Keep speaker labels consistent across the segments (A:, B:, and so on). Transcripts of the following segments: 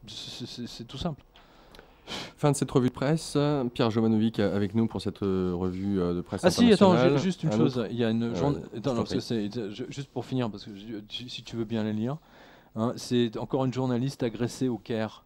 A: C'est tout simple.
B: Fin de cette revue de presse. Pierre Jovanovic avec nous pour cette revue de presse
A: Ah si, attends,
B: internationale.
A: juste une
B: Un
A: chose.
B: autre
A: Il y a une journée.
B: je
A: Attends,
B: t'en
A: non, parce que
B: prie.
A: juste pour finir, parce que si tu veux bien les lire, hein, c'est encore une journaliste agressée au Caire.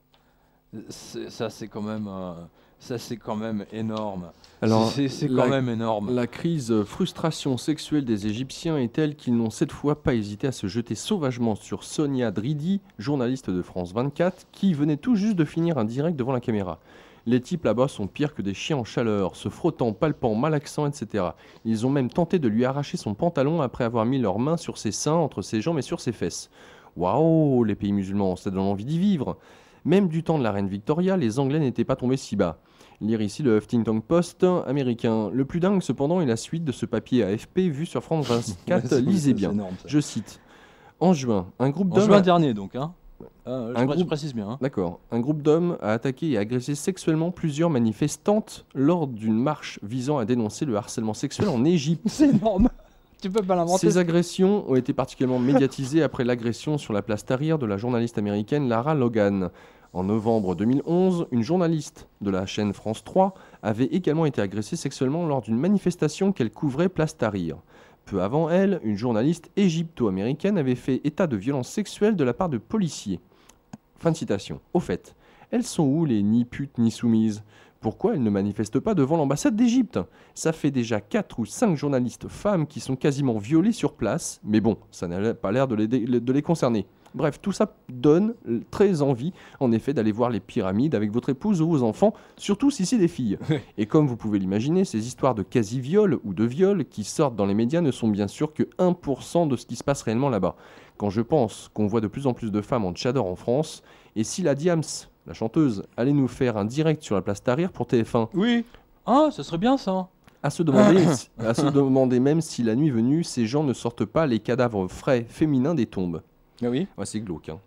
A: Ça, c'est quand même énorme.
B: Alors,
A: C'est quand même énorme.
B: la crise frustration sexuelle des Égyptiens est telle qu'ils n'ont cette fois pas hésité à se jeter sauvagement sur Sonia Dridi, journaliste de France 24, qui venait tout juste de finir un direct devant la caméra. Les types là-bas sont pires que des chiens en chaleur, se frottant, palpant, malaxant, etc. Ils ont même tenté de lui arracher son pantalon après avoir mis leurs mains sur ses seins, entre ses jambes et sur ses fesses. Waouh, les pays musulmans, ça donne envie d'y vivre. Même du temps de la reine Victoria, les Anglais n'étaient pas tombés si bas. Lire ici le Huffington Post américain. Le plus dingue cependant est la suite de ce papier AFP vu sur France 24. Lisez bien.
A: Énorme, ça.
B: Je cite. En juin, un groupe
A: En
B: d'hommes...
A: juin dernier, donc. Hein. Je
B: groupe-
A: précise bien. Hein.
B: D'accord. Un groupe d'hommes a attaqué et agressé sexuellement plusieurs manifestantes lors d'une marche visant à dénoncer le harcèlement sexuel en Égypte.
A: C'est énorme. Tu peux pas l'inventer.
B: Ces agressions ont été particulièrement médiatisées après l'agression sur la place Tahrir de la journaliste américaine Lara Logan. En novembre 2011, une journaliste de la chaîne France 3 avait également été agressée sexuellement lors d'une manifestation qu'elle couvrait place Tahrir. Peu avant elle, une journaliste égypto-américaine avait fait état de violences sexuelles de la part de policiers. Fin de citation. Au fait, elles sont où les ni putes ni soumises ? Pourquoi elles ne manifestent pas devant l'ambassade d'Égypte ? Ça fait déjà 4 ou 5 journalistes femmes qui sont quasiment violées sur place, mais bon, ça n'a pas l'air de les concerner. Bref, tout ça donne très envie, en effet, d'aller voir les pyramides avec votre épouse ou vos enfants, surtout si c'est des filles. Et comme vous pouvez l'imaginer, ces histoires de quasi-viol ou de viol qui sortent dans les médias ne sont bien sûr que 1% de ce qui se passe réellement là-bas. Quand je pense qu'on voit de plus en plus de femmes en tchador en France, et si la Diams, la chanteuse, allait nous faire un direct sur la place Tahrir pour TF1,
A: Oui. Ah, ça serait bien ça.
B: à se demander même si la nuit venue, ces gens ne sortent pas les cadavres frais féminins des tombes.
A: Ah oui.
B: Ouais, c'est glauque, hein.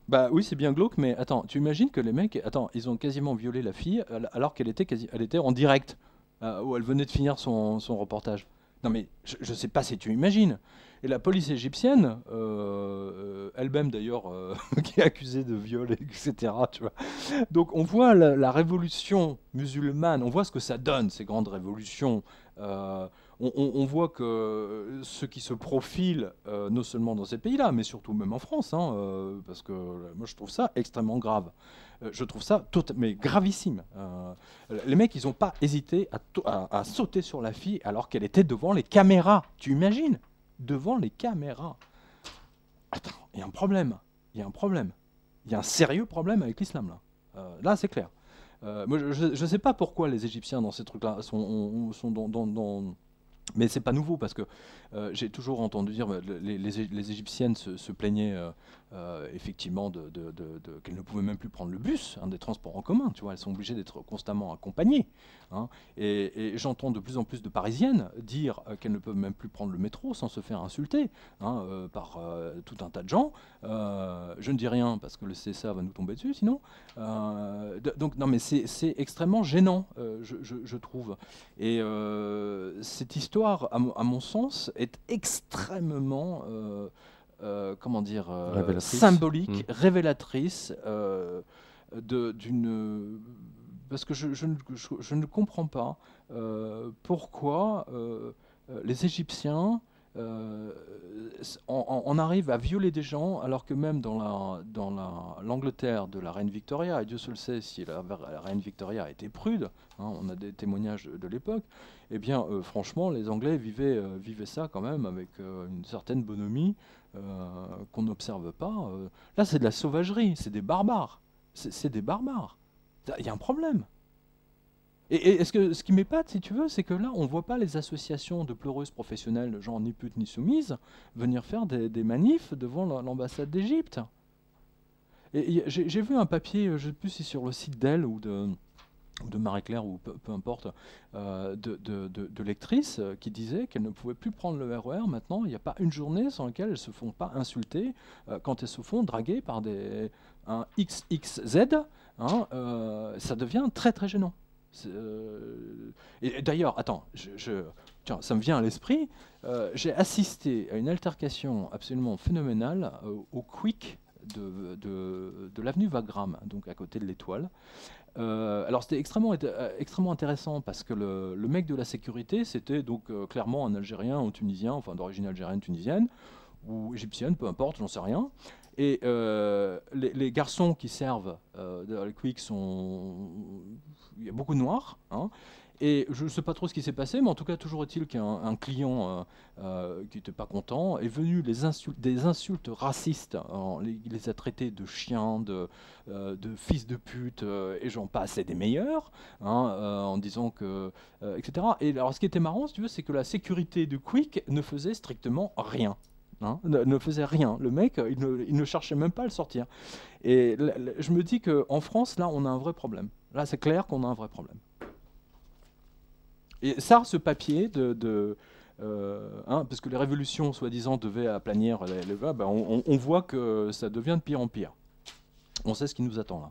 A: Bah oui, c'est bien glauque, mais attends, tu imagines que les mecs, ils ont quasiment violé la fille alors qu'elle était elle était en direct, où elle venait de finir son reportage. Non mais je sais pas si tu imagines. Et la police égyptienne, elle-même d'ailleurs, qui est accusée de viol, etc. Tu vois. Donc on voit la révolution musulmane, on voit ce que ça donne, ces grandes révolutions. On voit que ceux qui se profilent, non seulement dans ces pays-là, mais surtout même en France, hein, parce que moi je trouve ça extrêmement grave. Je trouve ça mais gravissime. Les mecs, ils n'ont pas hésité à sauter sur la fille alors qu'elle était devant les caméras. Tu imagines ? Devant les caméras. Attends, il y a un problème. Il y a un problème. Il y a un sérieux problème avec l'islam, là. Là, c'est clair. Moi, je ne sais pas pourquoi les Égyptiens, dans ces trucs-là, sont dans... Mais c'est pas nouveau parce que j'ai toujours entendu dire les Égyptiennes se plaignaient effectivement qu'elles ne pouvaient même plus prendre le bus, hein, des transports en commun. Tu vois, elles sont obligées d'être constamment accompagnées. Hein, et j'entends de plus en plus de Parisiennes dire qu'elles ne peuvent même plus prendre le métro sans se faire insulter, hein, par tout un tas de gens. Je ne dis rien parce que le CSA va nous tomber dessus sinon. Donc non mais c'est extrêmement gênant, je trouve. Et cette histoire, à mon sens, est extrêmement, comment dire,
B: Révélatrice.
A: symbolique, révélatrice d'une... Parce que je ne comprends pas pourquoi les Égyptiens on arrive à violer des gens alors que même dans l'Angleterre de la reine Victoria, et Dieu seul sait si la reine Victoria était prude, hein, on a des témoignages de l'époque, eh bien franchement les Anglais vivaient ça quand même avec une certaine bonhomie qu'on n'observe pas. Là c'est de la sauvagerie, c'est des barbares, c'est des barbares. Il y a un problème. Et ce qui m'épate, si tu veux, c'est que là, on ne voit pas les associations de pleureuses professionnelles, genre ni putes ni soumises, venir faire des manifs devant l'ambassade d'Égypte. Et j'ai vu un papier, je ne sais plus si sur le site d'Elle ou de Marie-Claire, ou peu importe, de lectrices qui disait qu'elles ne pouvaient plus prendre le RER. Maintenant, il n'y a pas une journée sans laquelle elles ne se font pas insulter quand elles se font draguer par un XXZ. Hein, ça devient très très gênant. Et d'ailleurs, attends, tiens, ça me vient à l'esprit. J'ai assisté à une altercation absolument phénoménale au Quick de l'avenue Wagram, donc à côté de l'Étoile. Alors c'était extrêmement intéressant parce que le mec de la sécurité, c'était donc clairement un Algérien ou Tunisien, enfin d'origine algérienne, tunisienne ou égyptienne, peu importe, j'en sais rien. Et les garçons qui servent dans les Quick il y a beaucoup de noirs, hein. Et je ne sais pas trop ce qui s'est passé, mais en tout cas, toujours est-il qu'un client qui n'était pas content est venu des insultes racistes. Il les a traités de chiens, de fils de pute, et j'en passe, et des meilleurs, hein, en disant que. Etc. Et alors, ce qui était marrant, si tu veux, c'est que la sécurité du Quick ne faisait strictement rien. Hein, ne faisait rien. Le mec, il ne cherchait même pas à le sortir. Et je me dis qu'en France, là, on a un vrai problème. Là, c'est clair qu'on a un vrai problème. Et ça, ce papier parce que les révolutions, soi-disant, devaient aplanir les ben, on voit que ça devient de pire en pire. On sait ce qui nous attend là.